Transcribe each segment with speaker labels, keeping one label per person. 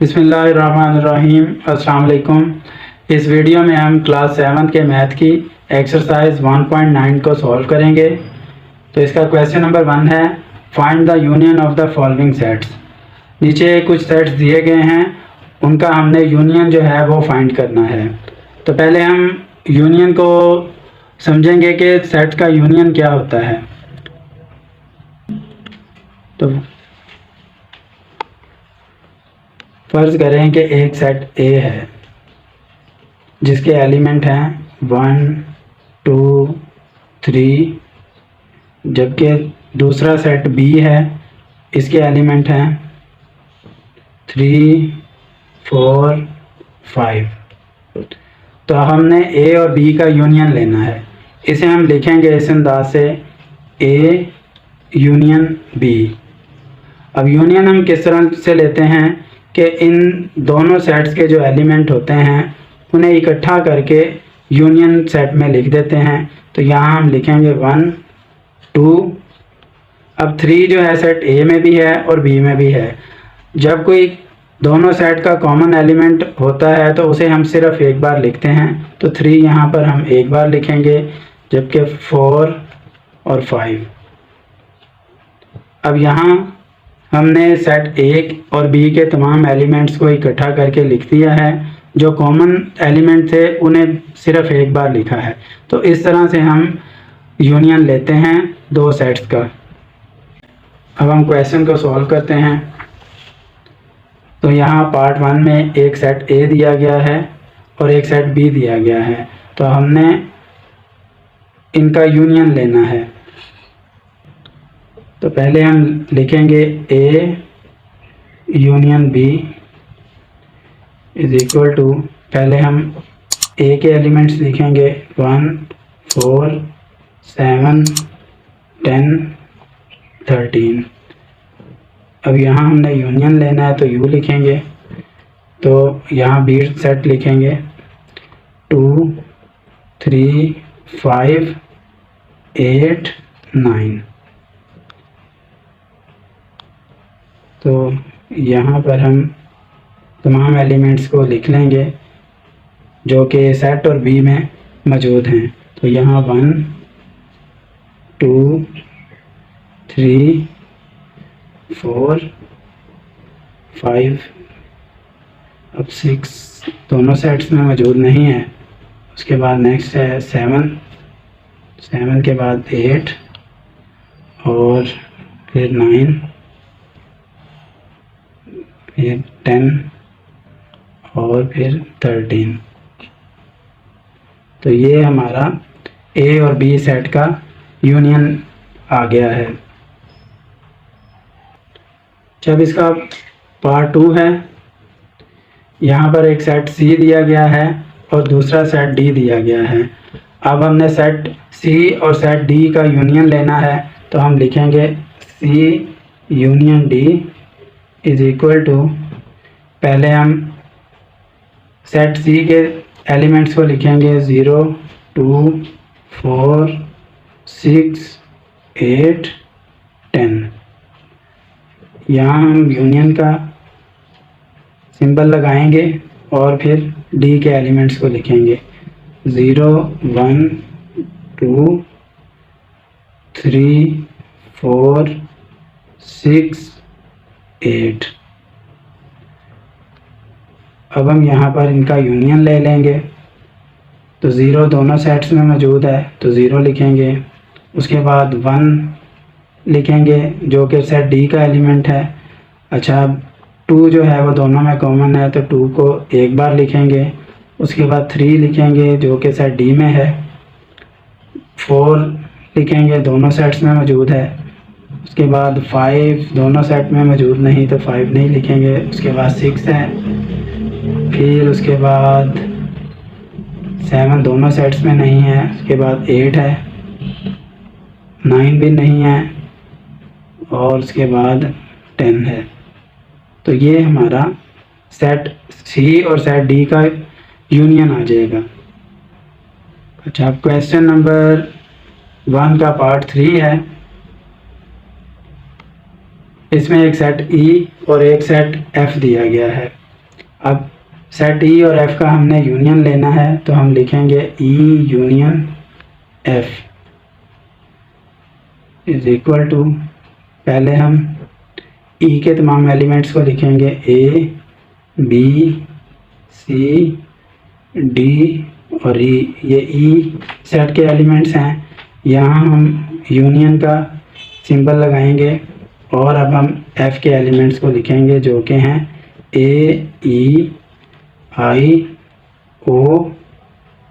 Speaker 1: बिस्मिल्लाहिर्रहमानिर्रहीम। अस्सलाम वालेकुम। इस वीडियो में हम क्लास 7 के मैथ की एक्सरसाइज 1.9 को सॉल्व करेंगे। तो इसका क्वेश्चन नंबर 1 है, find the union of the following sets. नीचे कुछ सेट्स दिए गए हैं, उनका हमने यूनियन जो है वो फाइंड करना है। तो पहले हम यूनियन को समझेंगे कि सेट का यूनियन क्या होता है। तो फर्ज करें कि एक सेट ए है जिसके एलिमेंट हैं 1, 2, 3, जबकि दूसरा सेट बी है, इसके एलिमेंट हैं 3, 4, 5। तो हमने ए और बी का यूनियन लेना है। इसे हम लिखेंगे इस अंदाज से, ए यूनियन बी। अब यूनियन हम किस तरह से लेते हैं कि इन दोनों सेट्स के जो एलिमेंट होते हैं उन्हें इकट्ठा करके यूनियन सेट में लिख देते हैं। तो यहाँ हम लिखेंगे 1, 2। अब 3 जो है सेट ए में भी है और बी में भी है। जब कोई दोनों सेट का कॉमन एलिमेंट होता है तो उसे हम सिर्फ एक बार लिखते हैं। तो 3 यहाँ पर हम एक बार लिखेंगे, जबकि 4 और 5। अब यहाँ हमने सेट ए और बी के तमाम एलिमेंट्स को इकट्ठा करके लिख दिया है। जो कॉमन एलिमेंट थे उन्हें सिर्फ एक बार लिखा है। तो इस तरह से हम यूनियन लेते हैं दो सेट्स का। अब हम क्वेश्चन को सॉल्व करते हैं। तो यहाँ पार्ट 1 में एक सेट ए दिया गया है और एक सेट बी दिया गया है। तो हमने इनका यूनियन लेना है। तो पहले हम लिखेंगे A union B is equal to, पहले हम ए के एलिमेंट्स लिखेंगे 1, 4, 7, 10, 13। अब यहाँ हमने यूनियन लेना है तो यू लिखेंगे। तो यहाँ बी सेट लिखेंगे 2, 3, 5, 8, 9। तो यहाँ पर हम तमाम एलिमेंट्स को लिख लेंगे जो कि सेट और बी में मौजूद हैं। तो यहाँ 1, 2, 3, 4, 5, अब 6 दोनों सेट्स में मौजूद नहीं है। उसके बाद नेक्स्ट है 7 के बाद 8 और फिर 9, फिर 10 और फिर 13। तो ये हमारा ए और बी सेट का यूनियन आ गया है। जब इसका पार्ट 2 है, यहाँ पर एक सेट सी दिया गया है और दूसरा सेट डी दिया गया है। अब हमने सेट सी और सेट डी का यूनियन लेना है। तो हम लिखेंगे C union D is equal to, पहले हम सेट सी के एलिमेंट्स को लिखेंगे 0, 2, 4, 6, 8, 10। यहाँ हम यूनियन का सिंबल लगाएंगे और फिर डी के एलिमेंट्स को लिखेंगे 0, 1, 2, 3, 4, 6, 8। अब हम यहाँ पर इनका यूनियन ले लेंगे। तो 0 दोनों सेट्स में मौजूद है तो 0 लिखेंगे। उसके बाद 1 लिखेंगे जो कि सेट डी का एलिमेंट है। अच्छा, 2 जो है वो दोनों में कॉमन है तो 2 को एक बार लिखेंगे। उसके बाद 3 लिखेंगे जो कि सेट डी में है। 4 लिखेंगे, दोनों सेट्स में मौजूद है। उसके बाद 5 दोनों सेट में मौजूद नहीं तो 5 नहीं लिखेंगे। उसके बाद 6 है, फिर उसके बाद 7 दोनों सेट्स में नहीं है। उसके बाद 8 है, 9 भी नहीं है और उसके बाद 10 है। तो ये हमारा सेट सी और सेट डी का यूनियन आ जाएगा। अच्छा, अब क्वेश्चन नंबर 1 का पार्ट 3 है। इसमें एक सेट ई और एक सेट एफ दिया गया है। अब सेट ई और एफ का हमने यूनियन लेना है, तो हम लिखेंगे E union F is equal to, पहले हम ई के तमाम एलिमेंट्स को लिखेंगे ए बी सी डी और ई, ये ई सेट के एलिमेंट्स हैं। यहाँ हम यूनियन का सिंबल लगाएंगे और अब हम एफ के एलिमेंट्स को लिखेंगे जो कि हैं ए ई आई ओ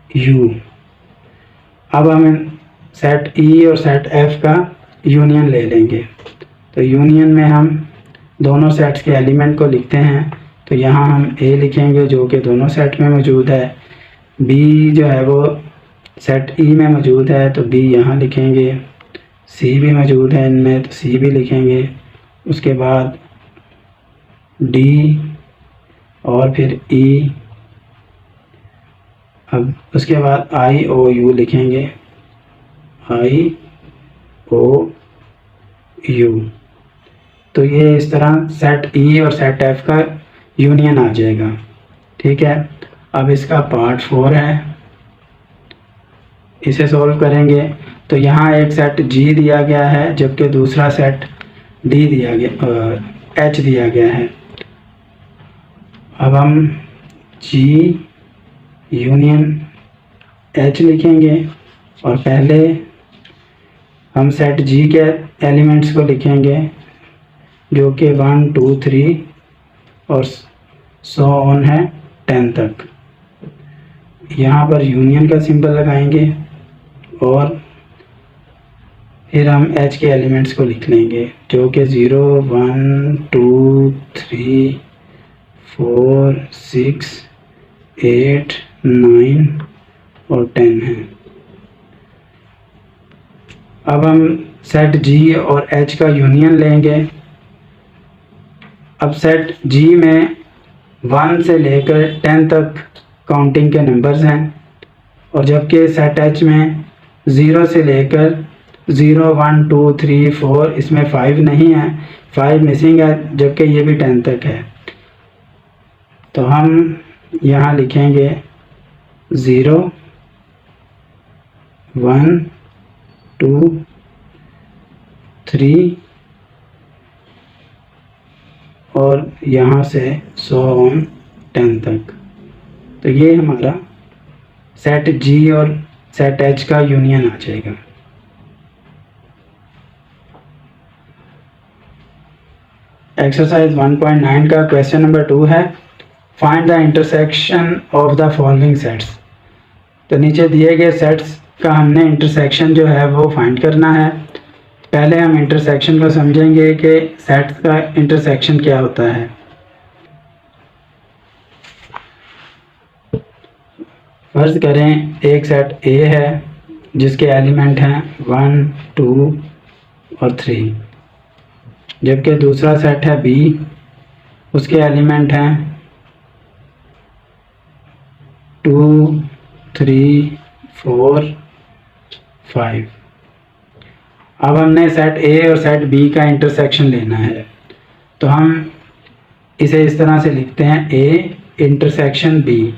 Speaker 1: यू। अब हम सेट ई और सेट एफ का यूनियन ले लेंगे, तो यूनियन में हम दोनों सेट्स के एलिमेंट को लिखते हैं। तो यहाँ हम ए लिखेंगे जो कि दोनों सेट में मौजूद है, बी जो है वो सेट ई में मौजूद है तो बी यहाँ लिखेंगे, सी भी मौजूद है इनमें तो सी भी लिखेंगे, उसके बाद डी और फिर ई, अब उसके बाद आई ओ यू लिखेंगे, आई ओ यू। तो ये इस तरह सेट ई और सेट एफ का यूनियन आ जाएगा। ठीक है, अब इसका पार्ट 4 है, इसे सॉल्व करेंगे। तो यहाँ एक सेट जी दिया गया है जबकि दूसरा सेट डी दिया गया, एच दिया गया है। अब हम जी यूनियन एच लिखेंगे और पहले हम सेट जी के एलिमेंट्स को लिखेंगे जो कि 1 2 3 और सो ऑन है 10 तक। यहाँ पर यूनियन का सिंबल लगाएंगे और फिर हम एच के एलिमेंट्स को लिख लेंगे जो कि 0 1 2 3 4 6 8 9 और 10 है। अब हम सेट जी और एच का यूनियन लेंगे। अब सेट जी में 1 से लेकर 10 तक काउंटिंग के नंबर्स हैं और जबकि सेट एच में 0 से लेकर 0 1 2 3 4 इसमें 5 नहीं है, 5 मिसिंग है जबकि ये भी 10 तक है। तो हम यहाँ लिखेंगे 0 1 2 3 और यहाँ से 100 ऑन 10 तक। तो ये हमारा सेट जी और सेट एच का यूनियन आ जाएगा। एक्सरसाइज 1.9 का क्वेश्चन नंबर 2 है, find the intersection of the following sets. तो नीचे दिए गए सेट्स का हमने इंटरसेक्शन जो है वो फाइंड करना है। पहले हम इंटरसेक्शन को समझेंगे कि सेट्स का इंटरसेक्शन क्या होता है। फर्ज करें एक सेट ए है जिसके एलिमेंट हैं 1 2 और 3, जबकि दूसरा सेट है बी, उसके एलिमेंट हैं 2 3 4 5। अब हमने सेट ए और सेट बी का इंटरसेक्शन लेना है, तो हम इसे इस तरह से लिखते हैं ए इंटरसेक्शन बी,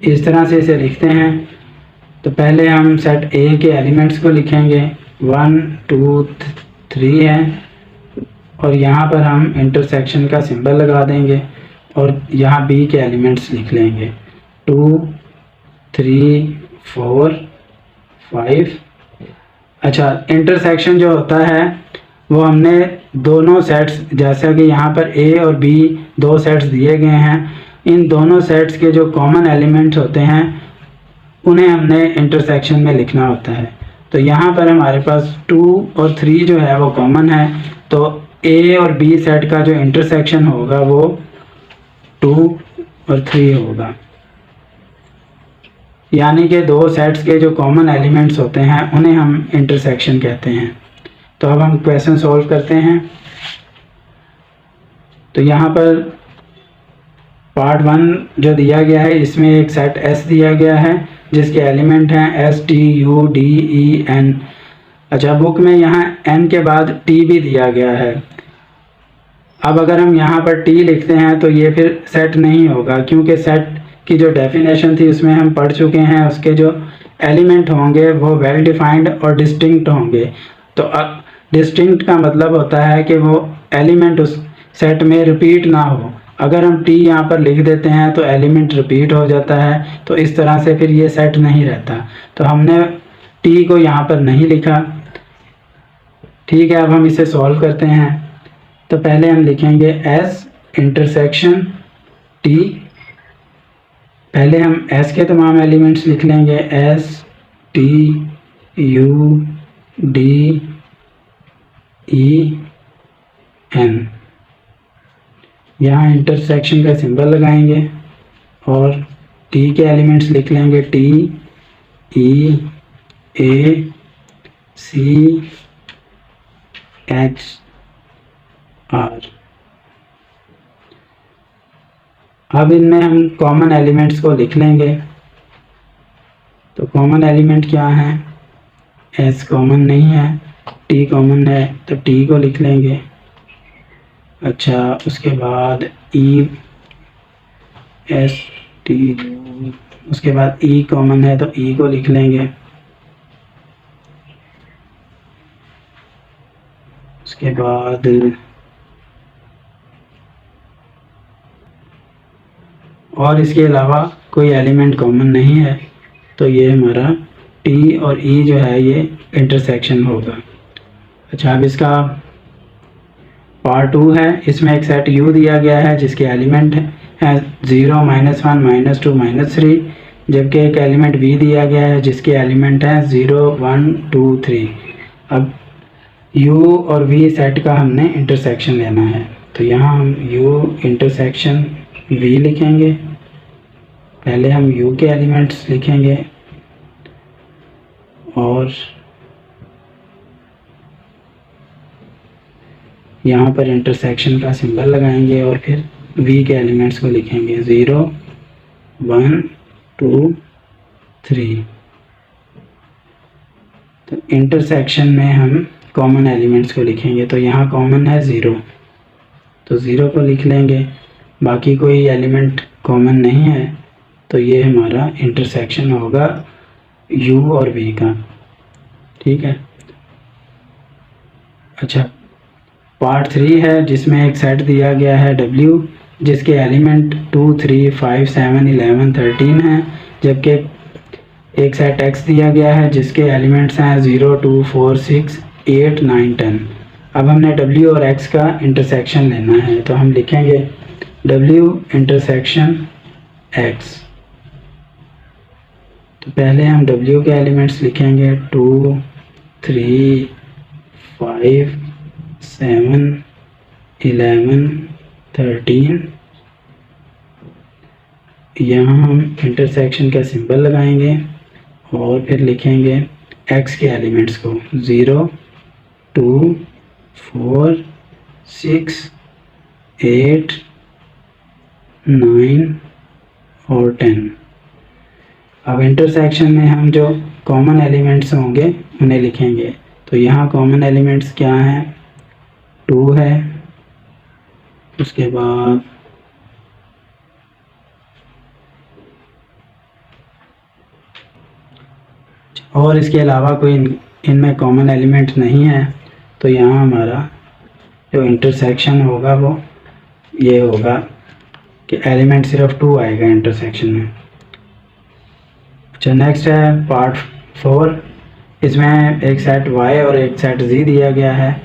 Speaker 1: इस तरह से इसे लिखते हैं। तो पहले हम सेट ए के एलिमेंट्स को लिखेंगे 1 2 3 है और यहाँ पर हम इंटरसेक्शन का सिंबल लगा देंगे और यहाँ बी के एलिमेंट्स लिख लेंगे 2 3 4 5। अच्छा, इंटरसेक्शन जो होता है वो हमने दोनों सेट्स, जैसा कि यहाँ पर ए और बी दो सेट्स दिए गए हैं, इन दोनों सेट्स के जो कॉमन एलिमेंट्स होते हैं उन्हें हमने इंटरसेक्शन में लिखना होता है। तो यहाँ पर हमारे पास 2 और 3 जो है वो कॉमन है, तो ए और बी सेट का जो इंटरसेक्शन होगा वो 2 और 3 होगा, यानी कि दो सेट्स के जो कॉमन एलिमेंट्स होते हैं उन्हें हम इंटरसेक्शन कहते हैं। तो अब हम क्वेश्चन सॉल्व करते हैं। तो यहाँ पर पार्ट 1 जो दिया गया है इसमें एक सेट एस दिया गया है जिसके एलिमेंट हैं S T U D E N. अच्छा, बुक में यहाँ एन के बाद टी भी दिया गया है। अब अगर हम यहाँ पर टी लिखते हैं तो ये फिर सेट नहीं होगा, क्योंकि सेट की जो डेफिनेशन थी उसमें हम पढ़ चुके हैं, उसके जो एलिमेंट होंगे वो वेल डिफाइंड और डिस्टिंक्ट होंगे। तो डिस्टिंक्ट का मतलब होता है कि वो एलिमेंट उस सेट में रिपीट ना हो। अगर हम टी यहाँ पर लिख देते हैं तो एलिमेंट रिपीट हो जाता है, तो इस तरह से फिर ये सेट नहीं रहता। तो हमने टी को यहाँ पर नहीं लिखा। ठीक है, अब हम इसे सॉल्व करते हैं। तो पहले हम लिखेंगे एस इंटरसेक्शन टी। पहले हम एस के तमाम एलिमेंट्स लिख लेंगे, S T U D E N. यहाँ इंटरसेक्शन का सिंबल लगाएंगे और टी के एलिमेंट्स लिख लेंगे, T E A C H R. अब इनमें हम कॉमन एलिमेंट्स को लिख लेंगे। तो कॉमन एलिमेंट क्या है? एस कॉमन नहीं है, टी कॉमन है, तो टी को लिख लेंगे। अच्छा, उसके बाद ई एस टी, उसके बाद ई कॉमन है तो ई को लिख लेंगे। उसके बाद और इसके अलावा कोई एलिमेंट कॉमन नहीं है, तो ये हमारा टी और ई जो है ये इंटरसेक्शन होगा। अच्छा, अब इसका पार्ट 2 है। इसमें एक सेट यू दिया गया है जिसके एलिमेंट है 0, -1, -2, -3, जबकि एक एलिमेंट वी दिया गया है जिसके एलिमेंट है 0, 1, 2, 3। अब u और v सेट का हमने इंटरसेक्शन लेना है, तो यहाँ हम u इंटरसेक्शन v लिखेंगे। पहले हम u के एलिमेंट्स लिखेंगे और यहाँ पर इंटरसेक्शन का सिंबल लगाएंगे और फिर v के एलिमेंट्स को लिखेंगे 0, 1, 2, 3। तो इंटरसेक्शन में हम कॉमन एलिमेंट्स को लिखेंगे। तो यहाँ कॉमन है 0, तो 0 को लिख लेंगे। बाकी कोई एलिमेंट कॉमन नहीं है, तो ये हमारा इंटरसेक्शन होगा u और v का। ठीक है। अच्छा, पार्ट 3 है जिसमें एक सेट दिया गया है w जिसके एलिमेंट 2, 3, 5, 7, 11, 13 हैं, जबकि एक सेट x दिया गया है जिसके एलिमेंट्स हैं 0, 2, 4, 6, 8, 9, 10। अब हमने w और x का इंटरसेक्शन लेना है, तो हम लिखेंगे w इंटरसेक्शन x। तो पहले हम w के एलिमेंट्स लिखेंगे 2, 3, 5, 7, 11, 13। यहाँ हम इंटरसेक्शन का सिंबल लगाएंगे और फिर लिखेंगे x के एलिमेंट्स को 0, 2, 4, 6, 8, 9 और 10। अब इंटरसेक्शन में हम जो कॉमन एलिमेंट्स होंगे उन्हें लिखेंगे। तो यहाँ कॉमन एलिमेंट्स क्या हैं? 2 है, उसके बाद और इसके अलावा कोई इनमें कॉमन एलिमेंट नहीं है, तो यहाँ हमारा जो इंटरसेक्शन होगा वो ये होगा कि एलिमेंट सिर्फ 2 आएगा इंटरसेक्शन में। अच्छा, नेक्स्ट है पार्ट 4। इसमें एक सेट y और एक सेट z दिया गया है,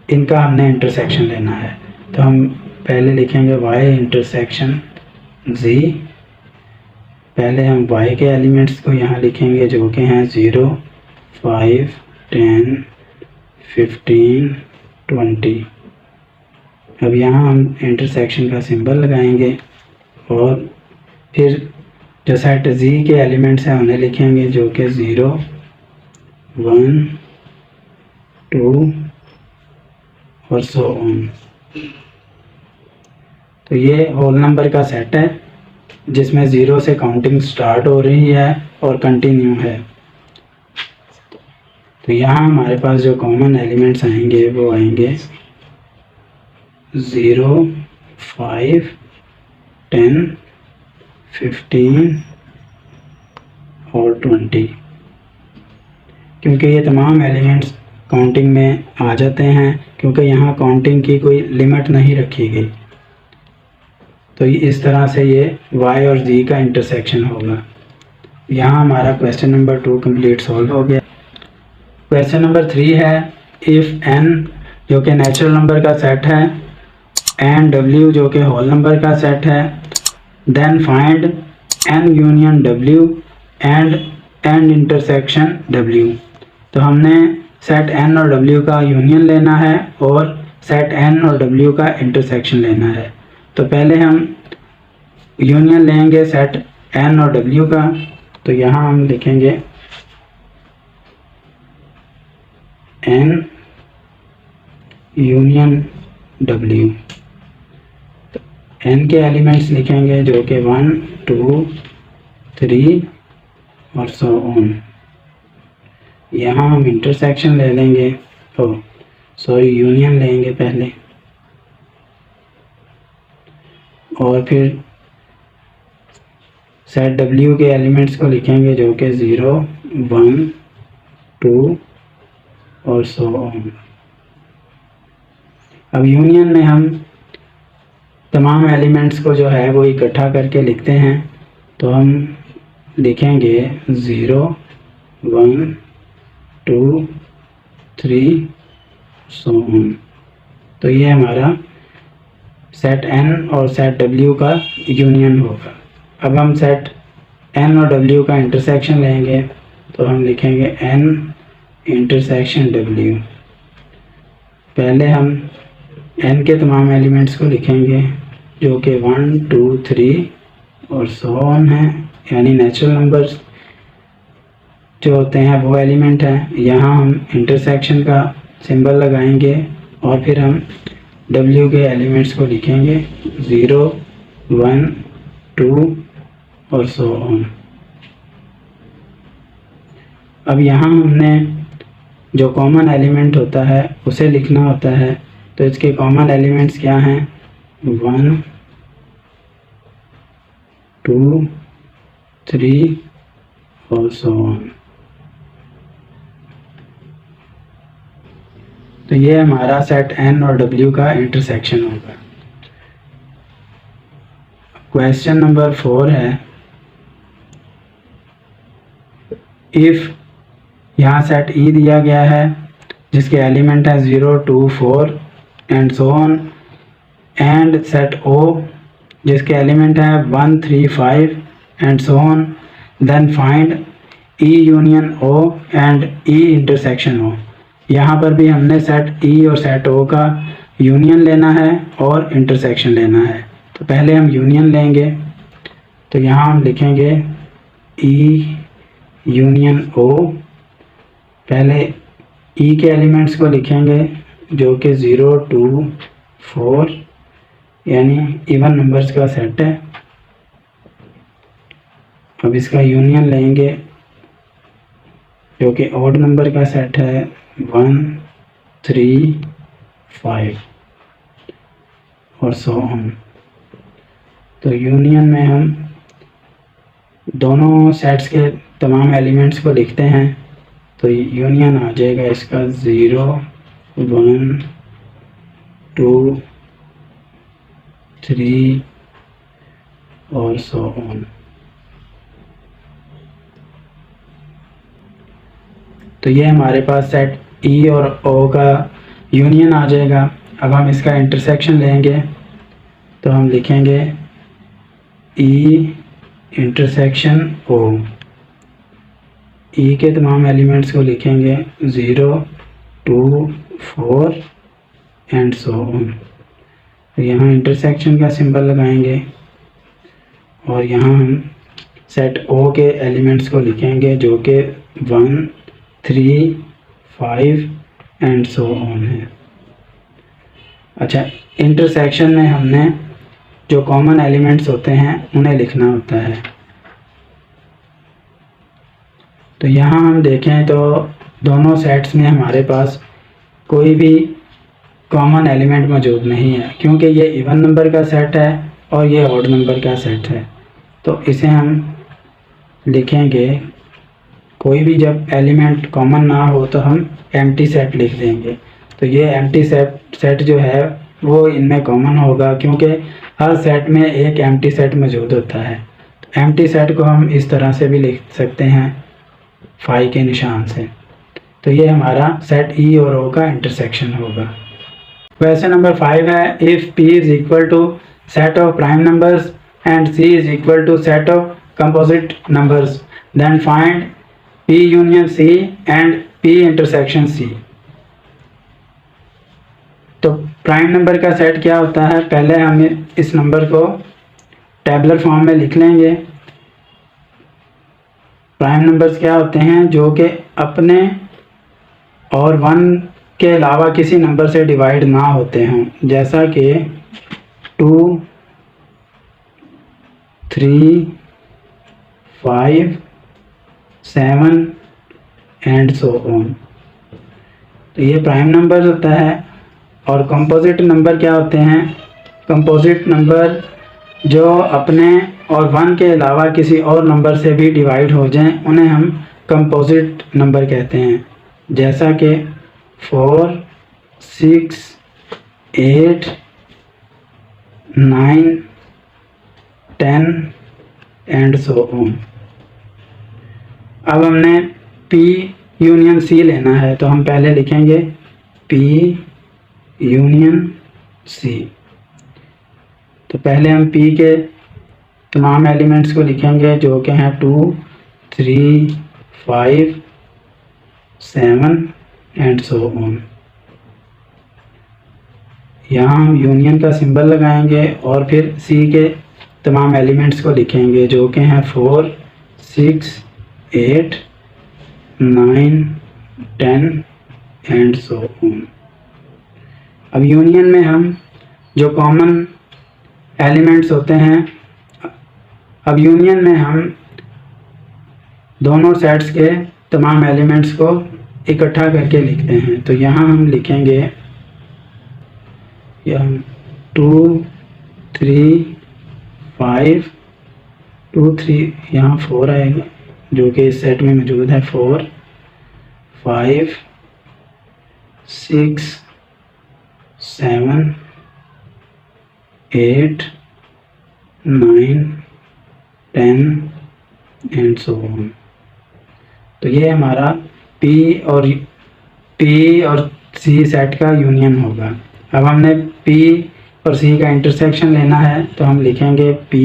Speaker 1: इनका हमने इंटरसेक्शन लेना है। तो हम पहले लिखेंगे y इंटरसेक्शन z। पहले हम y के एलिमेंट्स को यहाँ लिखेंगे जो कि हैं 0, 5, 10, 15, 20। अब यहाँ हम इंटरसेक्शन का सिंबल लगाएंगे और फिर जो सेट z के एलिमेंट्स हैं उन्हें लिखेंगे जो कि 0, 1, 2 और सो ऑन। तो ये होल नंबर का सेट है जिसमें 0 से काउंटिंग स्टार्ट हो रही है और कंटिन्यू है। तो यहाँ हमारे पास जो कॉमन एलिमेंट्स आएंगे वो आएंगे 0, 5, 10, 15 और 20, क्योंकि ये तमाम एलिमेंट्स काउंटिंग में आ जाते हैं, क्योंकि यहाँ काउंटिंग की कोई लिमिट नहीं रखी गई। तो इस तरह से ये y और z का इंटरसेक्शन होगा। यहाँ हमारा क्वेश्चन नंबर 2 कंप्लीट सॉल्व हो गया। क्वेश्चन नंबर 3 है, इफ़ n जो कि नेचुरल नंबर का सेट है एंड w जो कि होल नंबर का सेट है, then find n union w and n intersection w। तो हमने सेट n और w का यूनियन लेना है और सेट n और w का इंटरसेक्शन लेना है। तो पहले हम यूनियन लेंगे सेट n और w का। तो यहाँ हम लिखेंगे n यूनियन w। तो n के एलिमेंट्स लिखेंगे जो कि 1, 2, 3 और सो ऑन। यहाँ हम इंटरसेक्शन ले लेंगे, यूनियन लेंगे पहले और फिर सेट w के एलिमेंट्स को लिखेंगे जो कि 0, 1, 2 और सो ऑन। अब यूनियन में हम तमाम एलिमेंट्स को जो है वो इकट्ठा करके लिखते हैं। तो हम लिखेंगे 0, 1, 2, 3 सो ऑन। तो ये हमारा सेट n और सेट w का यूनियन होगा। अब हम सेट n और w का इंटरसेक्शन लेंगे। तो हम लिखेंगे n इंटरसेक्शन w। पहले हम n के तमाम एलिमेंट्स को लिखेंगे जो कि 1, 2, 3 और सो ऑन है, यानी नेचुरल नंबर्स जो होते हैं वो एलिमेंट हैं। यहाँ हम इंटरसेक्शन का सिंबल लगाएंगे और फिर हम w के एलिमेंट्स को लिखेंगे 0, 1, 2 और सो ऑन। अब यहाँ हमने जो कॉमन एलिमेंट होता है उसे लिखना होता है। तो इसके कॉमन एलिमेंट्स क्या हैं? 1, 2, 3 और सो ऑन। तो ये हमारा सेट n और w का इंटरसेक्शन होगा। क्वेश्चन नंबर 4 है, इफ़ यहाँ सेट E दिया गया है जिसके एलिमेंट है 0, 2, 4 and so on, and set O जिसके एलिमेंट है 1, 3, 5 and so on, then find E union O and E intersection O। यहाँ पर भी हमने सेट E और सेट O का यूनियन लेना है और इंटरसेक्शन लेना है। तो पहले हम यूनियन लेंगे। तो यहाँ हम लिखेंगे E यूनियन O। पहले E के एलिमेंट्स को लिखेंगे जो कि 0, 2, 4 यानी इवन नंबर्स का सेट है। अब इसका यूनियन लेंगे जो कि ऑड नंबर का सेट है 1, 3, 5 और सो ऑन। तो यूनियन में हम दोनों सेट्स के तमाम एलिमेंट्स को लिखते हैं। तो यूनियन आ जाएगा इसका 0, 1, 2, 3 और सो ऑन। तो ये हमारे पास सेट E और O का यूनियन आ जाएगा। अब हम इसका इंटरसेक्शन लेंगे। तो हम लिखेंगे E इंटरसेक्शन O। E के तमाम एलिमेंट्स को लिखेंगे 0, 2, 4 एंड सो ऑन। तो यहाँ इंटरसेक्शन का सिंबल लगाएंगे और यहाँ हम सेट O के एलिमेंट्स को लिखेंगे जो कि 1, 3, 5 एंड सो ऑन है। अच्छा, इंटरसेक्शन में हमने जो कॉमन एलिमेंट्स होते हैं उन्हें लिखना होता है। तो यहाँ हम देखें तो दोनों सेट्स में हमारे पास कोई भी कॉमन एलिमेंट मौजूद नहीं है, क्योंकि ये इवन नंबर का सेट है और ये ऑड नंबर का सेट है। तो इसे हम लिखेंगे, कोई भी जब एलिमेंट कॉमन ना हो तो हम एम्प्टी सेट लिख देंगे। तो ये एम्प्टी सेट जो है वो इनमें कॉमन होगा, क्योंकि हर सेट में एक एम्प्टी सेट मौजूद होता है। तो एम्प्टी सेट को हम इस तरह से भी लिख सकते हैं, फाई के निशान से। तो ये हमारा सेट ई और ओ का इंटरसेक्शन होगा। क्वेश्चन नंबर 5 है, if P is equal to set of prime numbers and C is equal to set of composite numbers, then find P union C and P intersection C. तो prime number का set क्या होता है, पहले हम इस number को tabular form में लिख लेंगे। प्राइम नंबर्स क्या होते हैं, जो कि अपने और 1 के अलावा किसी नंबर से डिवाइड ना होते हों, जैसा कि 2, 3, 5, 7 एंड सो ऑन। तो ये प्राइम नंबर होता है। और कंपोजिट नंबर क्या होते हैं, कंपोजिट नंबर जो अपने और 1 के अलावा किसी और नंबर से भी डिवाइड हो जाएं, उन्हें हम कंपोजिट नंबर कहते हैं, जैसा कि 4, 6, 8, 9, 10 एंड सो ऑन। अब हमने P यूनियन C लेना है, तो हम पहले लिखेंगे P यूनियन C। तो पहले हम P के तमाम एलिमेंट्स को लिखेंगे, जो कि हैं 2, 3, 5, 7 एंड सो ऑन। यहाँ हम यूनियन का सिंबल लगाएंगे और फिर C के तमाम एलिमेंट्स को लिखेंगे, जो कि हैं 4, 6, 8, 9, 10 एंड सो ऑन। अब यूनियन में हम जो कॉमन एलिमेंट्स होते हैं, अब यूनियन में हम दोनों सेट्स के तमाम एलिमेंट्स को इकट्ठा करके लिखते हैं। तो यहाँ हम लिखेंगे 2, 3, 5, 2, 3, यहाँ 4 आएगा, जो कि इस सेट में मौजूद है। 4, 5, 6, 7, 8, 9, 10 एंड सो ऑन। तो ये हमारा P और C सेट का यूनियन होगा। अब हमने P और C का इंटरसेक्शन लेना है, तो हम लिखेंगे P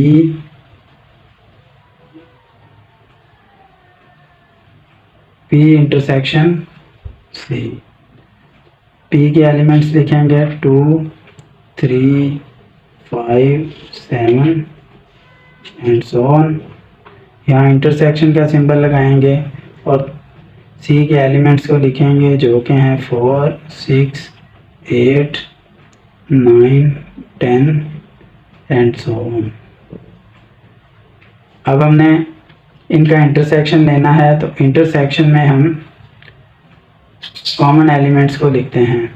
Speaker 1: इंटरसेक्शन C। P के एलिमेंट्स लिखेंगे 2, 3, 5, 7 एंड सो ऑन। यहाँ इंटरसेक्शन का सिंबल लगाएंगे और C के एलिमेंट्स को लिखेंगे, जो कि हैं 4, 6, 8, 9, 10 एंड सो ऑन। अब हमने इनका इंटरसेक्शन लेना है, तो इंटरसेक्शन में हम कॉमन एलिमेंट्स को लिखते हैं।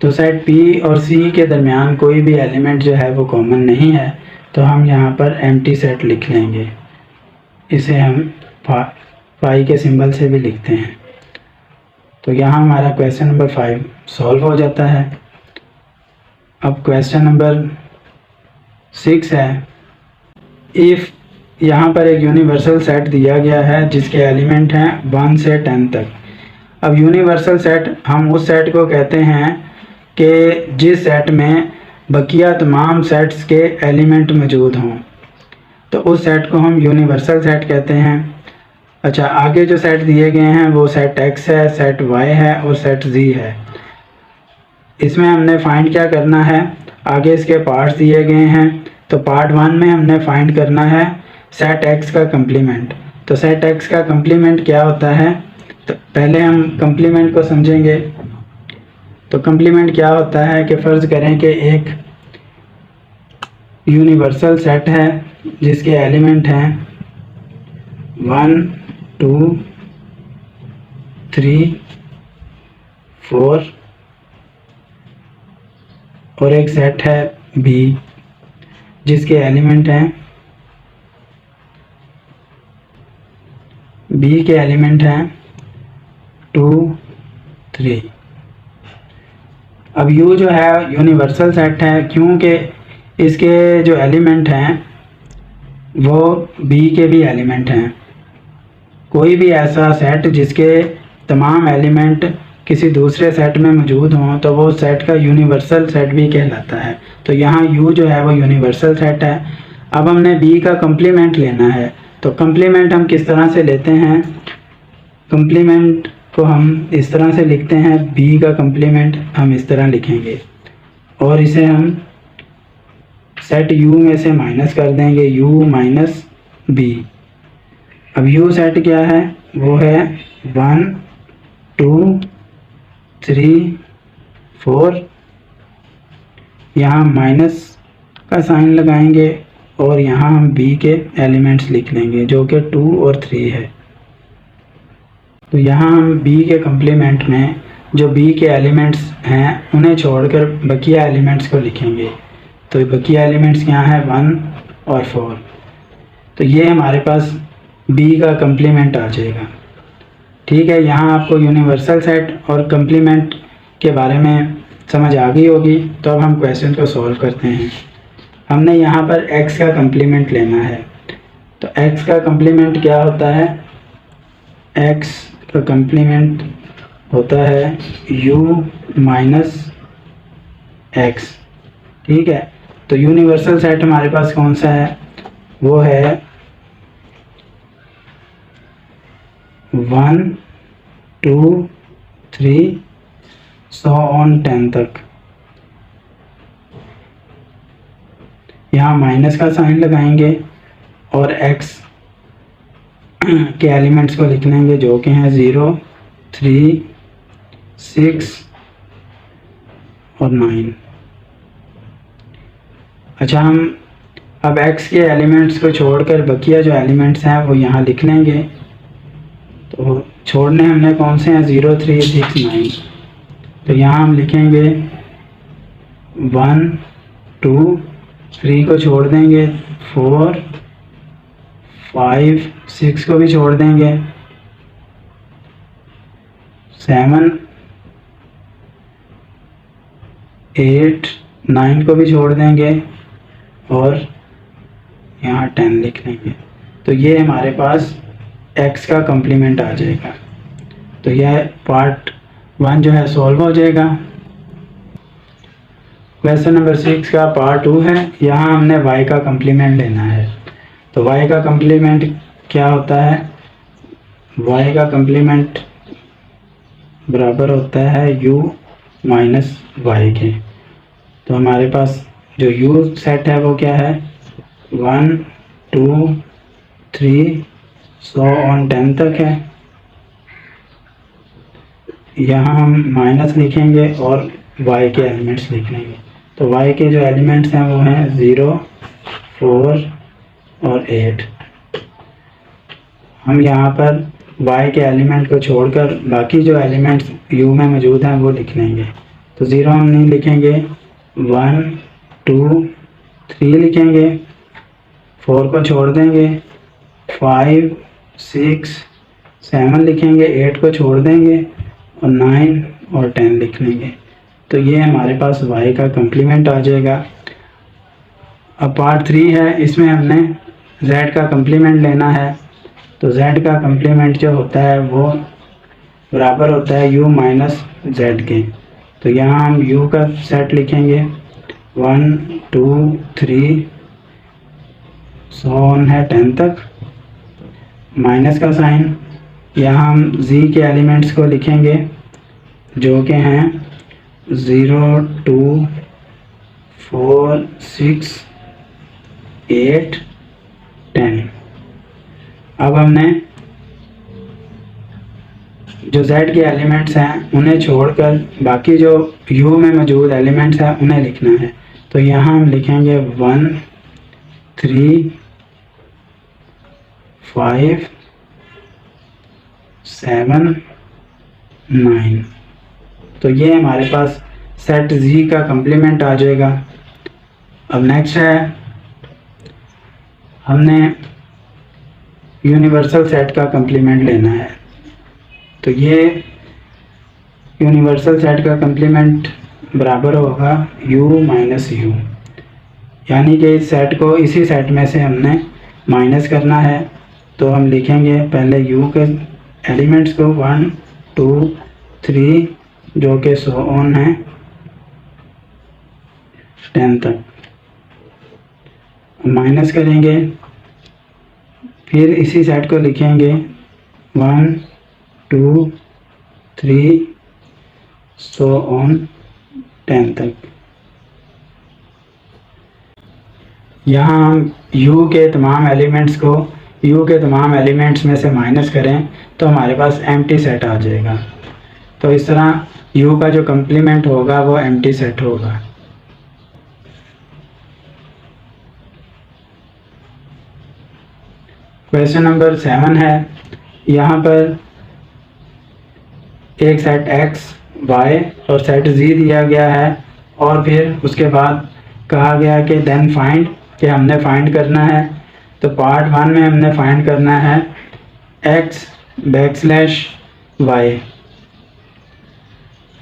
Speaker 1: तो सेट P और C के दरमियान कोई भी एलिमेंट जो है वो कॉमन नहीं है, तो हम यहाँ पर एम्प्टी सेट लिख लेंगे। इसे हम पाई के सिंबल से भी लिखते हैं। तो यहाँ हमारा क्वेश्चन नंबर 5 सॉल्व हो जाता है। अब क्वेश्चन नंबर 6 है, इफ़ यहाँ पर एक यूनिवर्सल सेट दिया गया है जिसके एलिमेंट हैं 1 से 10 तक। अब यूनिवर्सल सेट हम उस सेट को कहते हैं कि जिस सेट में बकिया तमाम सेट्स के एलिमेंट मौजूद हों, तो उस सेट को हम यूनिवर्सल सेट कहते हैं। अच्छा, आगे जो सेट दिए गए हैं वो सेट X है, सेट Y है और सेट Z है। इसमें हमने फाइंड क्या करना है, आगे इसके पार्ट्स दिए गए हैं। तो पार्ट 1 में हमने फाइंड करना है सेट X का कंप्लीमेंट। तो सेट X का कंप्लीमेंट क्या होता है, तो पहले हम कंप्लीमेंट को समझेंगे। तो कंप्लीमेंट क्या होता है कि फ़र्ज़ करें कि एक यूनिवर्सल सेट है जिसके एलिमेंट हैं 1, 2, 3, 4 और एक सेट है बी जिसके एलिमेंट हैं बी के एलिमेंट हैं 2 3। अब यू जो है यूनिवर्सल सेट है क्योंकि इसके जो एलिमेंट हैं वो बी के भी एलिमेंट हैं। कोई भी ऐसा सेट जिसके तमाम एलिमेंट किसी दूसरे सेट में मौजूद हों तो वो सेट का यूनिवर्सल सेट भी कहलाता है। तो यहाँ यू जो है वो यूनिवर्सल सेट है। अब हमने बी का कम्प्लीमेंट लेना है, तो कम्प्लीमेंट हम किस तरह से लेते हैं? कम्प्लीमेंट को हम इस तरह से लिखते हैं, बी का कम्प्लीमेंट हम इस तरह लिखेंगे और इसे हम सेट यू में से माइनस कर देंगे, यू माइनस बी। अब यू सेट क्या है? वो है 1 2 3 4। यहाँ माइनस का साइन लगाएंगे और यहाँ हम बी के एलिमेंट्स लिख लेंगे जो कि 2 और 3 है। तो यहाँ हम बी के कम्प्लीमेंट में जो बी के एलिमेंट्स हैं उन्हें छोड़कर बकिया एलिमेंट्स को लिखेंगे। तो बकिया एलिमेंट्स क्या हैं? 1 और 4। तो ये हमारे पास बी का कम्प्लीमेंट आ जाएगा। ठीक है, यहाँ आपको यूनिवर्सल सेट और कम्प्लीमेंट के बारे में समझ आ गई होगी। तो अब हम क्वेश्चन को सॉल्व करते हैं। हमने यहाँ पर x का कम्प्लीमेंट लेना है। तो x का कम्प्लीमेंट क्या होता है? x का कम्प्लीमेंट होता है u माइनस x। ठीक है, तो यूनिवर्सल सेट हमारे पास कौन सा है? वो है 1 2 3 100 on 10 तक। यहाँ माइनस का साइन लगाएंगे और x के एलिमेंट्स को लिख लेंगे जो कि हैं 0 3 6 और 9। अच्छा, हम अब x के एलिमेंट्स को छोड़कर बकिया जो एलिमेंट्स हैं वो यहाँ लिख लेंगे। तो छोड़ने हमने कौन से हैं? 0 3 6 9। तो यहाँ हम लिखेंगे 1 2 3 को छोड़ देंगे, 4 5 6 को भी छोड़ देंगे, 7 8 9 को भी छोड़ देंगे और यहाँ 10 लिख लेंगे। तो ये हमारे पास x का कम्प्लीमेंट आ जाएगा। तो यह पार्ट 1 जो है सॉल्व हो जाएगा। क्वेश्चन नंबर 6 का पार्ट 2 है। यहाँ हमने y का कम्प्लीमेंट लेना है। तो y का कम्प्लीमेंट क्या होता है? y का कम्प्लीमेंट बराबर होता है u माइनस y के। तो हमारे पास जो u सेट है वो क्या है? 1 2 3 100 on 10 तक है। यहाँ हम माइनस लिखेंगे और y के एलिमेंट्स लिख लेंगे। तो y के जो एलिमेंट्स हैं वो हैं 0 4 और 8। हम यहाँ पर y के एलिमेंट को छोड़कर बाकी जो एलिमेंट्स u में मौजूद हैं वो लिख लेंगे। तो 0 हम नहीं लिखेंगे, 1 2 3 लिखेंगे, 4 को छोड़ देंगे, 5 6 7 लिखेंगे, 8 को छोड़ देंगे और 9 और 10 लिख लेंगे। तो ये हमारे पास y का कम्प्लीमेंट आ जाएगा। अब पार्ट 3 है, इसमें हमने z का कम्प्लीमेंट लेना है। तो z का कम्प्लीमेंट जो होता है वो बराबर होता है u माइनस z के। तो यहाँ हम u का सेट लिखेंगे 1 2 3 100 है 10 तक, माइनस का साइन। यहाँ हम z के एलिमेंट्स को लिखेंगे जो कि हैं 0 2 4 6 8 10। अब हमने जो z के एलिमेंट्स हैं उन्हें छोड़कर बाकी जो u में मौजूद एलिमेंट्स हैं उन्हें लिखना है। तो यहाँ हम लिखेंगे 1 3 5 7 9। तो ये हमारे पास सेट जी का कम्प्लीमेंट आ जाएगा। अब नेक्स्ट है, हमने यूनिवर्सल सेट का कम्प्लीमेंट लेना है। तो ये यूनिवर्सल सेट का कम्प्लीमेंट बराबर होगा u माइनस यू, यानी कि इस सेट को इसी सेट में से हमने माइनस करना है। तो हम लिखेंगे पहले u के एलिमेंट्स को 1 2 3 जो कि सो ऑन है 10 तक माइनस करेंगे, फिर इसी सेट को लिखेंगे 1 2 3 सो ऑन 10 तक। यहाँ हम u के तमाम एलिमेंट्स में से माइनस करें तो हमारे पास एम्प्टी सेट आ जाएगा। तो इस तरह u का जो कम्प्लीमेंट होगा वो एम्प्टी सेट होगा। क्वेश्चन नंबर 7 है, यहाँ पर एक सेट x, y और सेट z दिया गया है और फिर उसके बाद कहा गया कि देन फाइंड, कि हमने फाइंड करना है। तो पार्ट 1 में हमने फाइंड करना है x बैकस्लैश y।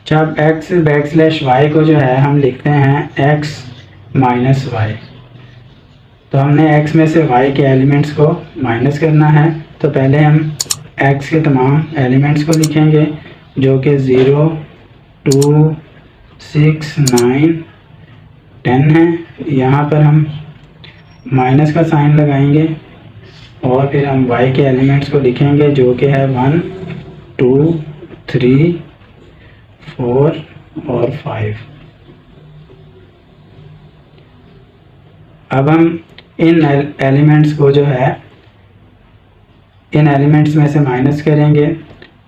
Speaker 1: जब x बैकस्लैश y को जो है हम लिखते हैं x माइनस y, तो हमने x में से y के एलिमेंट्स को माइनस करना है। तो पहले हम x के तमाम एलिमेंट्स को लिखेंगे जो कि 0 2 6 9 10 है। यहाँ पर हम माइनस का साइन लगाएंगे और फिर हम y के एलिमेंट्स को लिखेंगे जो कि है 1 2 3 4 और 5। अब हम इन एलिमेंट्स को जो है इन एलिमेंट्स में से माइनस करेंगे।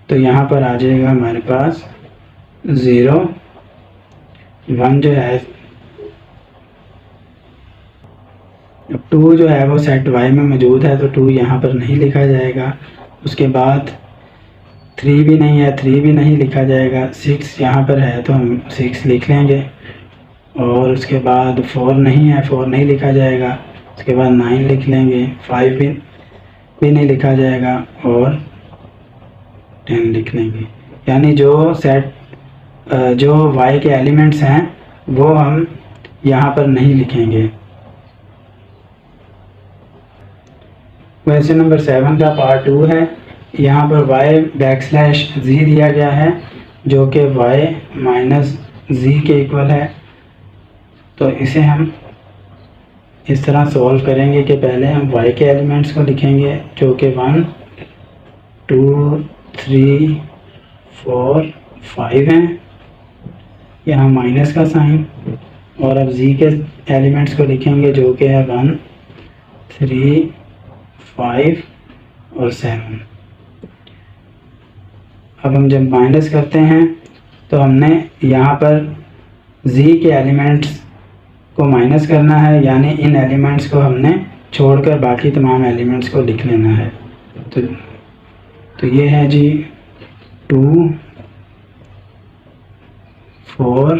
Speaker 1: तो यहाँ पर आ जाएगा हमारे पास 0 1 जो है, 2 जो है वो सेट y में मौजूद है तो 2 यहाँ पर नहीं लिखा जाएगा। उसके बाद 3 भी नहीं है, 3 भी नहीं लिखा जाएगा। 6 यहाँ पर है तो हम 6 लिख लेंगे और उसके बाद 4 नहीं है, 4 नहीं लिखा जाएगा। उसके बाद 9 लिख लेंगे, 5 भी नहीं लिखा जाएगा और 10 लिख लेंगे। यानी जो y के एलिमेंट्स हैं वो हम यहाँ पर नहीं लिखेंगे। क्वेश्चन नंबर 7 का पार्ट 2 है। यहाँ पर y बैकस्लैश z दिया गया है जो कि y माइनस z के इक्वल है। तो इसे हम इस तरह सॉल्व करेंगे कि पहले हम y के एलिमेंट्स को लिखेंगे जो कि 1 2 3 4 5 हैं, यहाँ माइनस का साइन, और अब z के एलिमेंट्स को लिखेंगे जो कि है 1 3 5 और 7। अब हम जब माइनस करते हैं तो हमने यहाँ पर z के एलिमेंट्स को माइनस करना है, यानी इन एलिमेंट्स को हमने छोड़कर बाकी तमाम एलिमेंट्स को लिख लेना है। तो ये है जी 2 4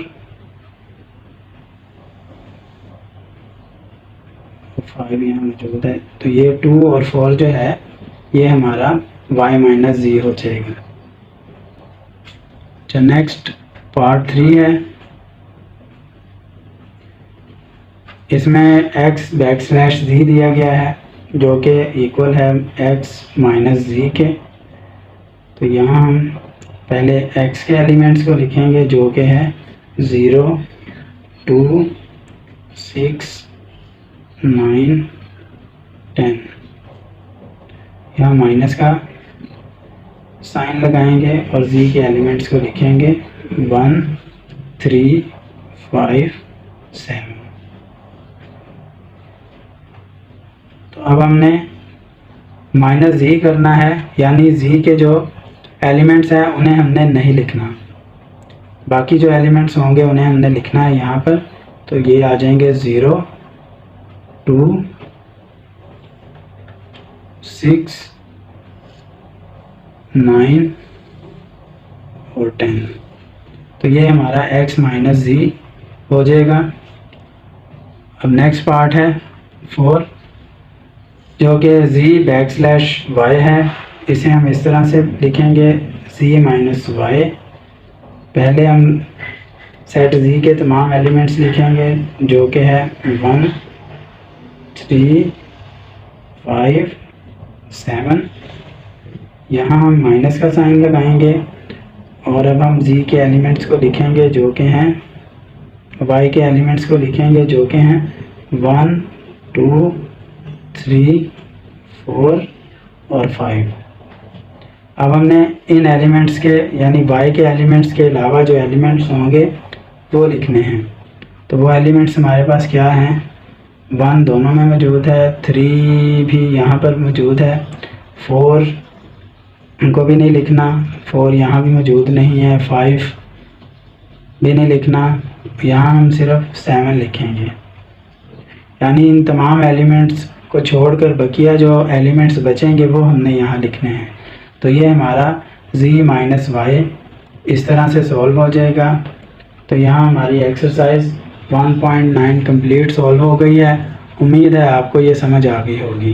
Speaker 1: 5 यहाँ मौजूद है। तो ये 2 और 4 जो है ये हमारा y माइनस z हो जाएगा। जो नेक्स्ट पार्ट 3 है, इसमें x बैकस्लैश z दिया गया है जो कि इक्वल है x माइनस z के। तो यहाँ हम पहले x के एलिमेंट्स को लिखेंगे जो कि है 0 2 6 9 10। यहाँ माइनस का साइन लगाएंगे और z के एलिमेंट्स को लिखेंगे 1 3 5 7। तो अब हमने माइनस z करना है, यानी z के जो एलिमेंट्स हैं उन्हें हमने नहीं लिखना, बाकी जो एलिमेंट्स होंगे उन्हें हमने लिखना है यहाँ पर। तो ये आ जाएंगे 0 2 6 9 और 10। तो ये हमारा x माइनस जी हो जाएगा। अब नेक्स्ट पार्ट है 4, जो कि z\y है। इसे हम इस तरह से लिखेंगे z माइनस वाई। पहले हम सेट z के तमाम एलिमेंट्स लिखेंगे, जो कि है 1 3 5 7। यहाँ हम माइनस का साइन लगाएंगे और अब हम z के एलिमेंट्स को लिखेंगे, जो कि हैं y के एलिमेंट्स को लिखेंगे, जो कि हैं 1 2 3 4 और 5। अब हमने इन एलिमेंट्स के यानी y के एलिमेंट्स के अलावा जो एलिमेंट्स होंगे वो लिखने हैं। तो वो एलिमेंट्स हमारे पास क्या हैं, 1 दोनों में मौजूद है, 3 भी यहाँ पर मौजूद है, 4 इनको भी नहीं लिखना, 4 यहाँ भी मौजूद नहीं है, 5 भी नहीं लिखना, यहाँ हम सिर्फ 7 लिखेंगे। यानी इन तमाम एलिमेंट्स को छोड़कर बकिया जो एलिमेंट्स बचेंगे वो हमने यहाँ लिखने हैं। तो ये हमारा z माइनस वाई इस तरह से सॉल्व हो जाएगा। तो यहाँ हमारी एक्सरसाइज 1.9 कंप्लीट सॉल्व हो गई है। उम्मीद है आपको ये समझ आ गई होगी।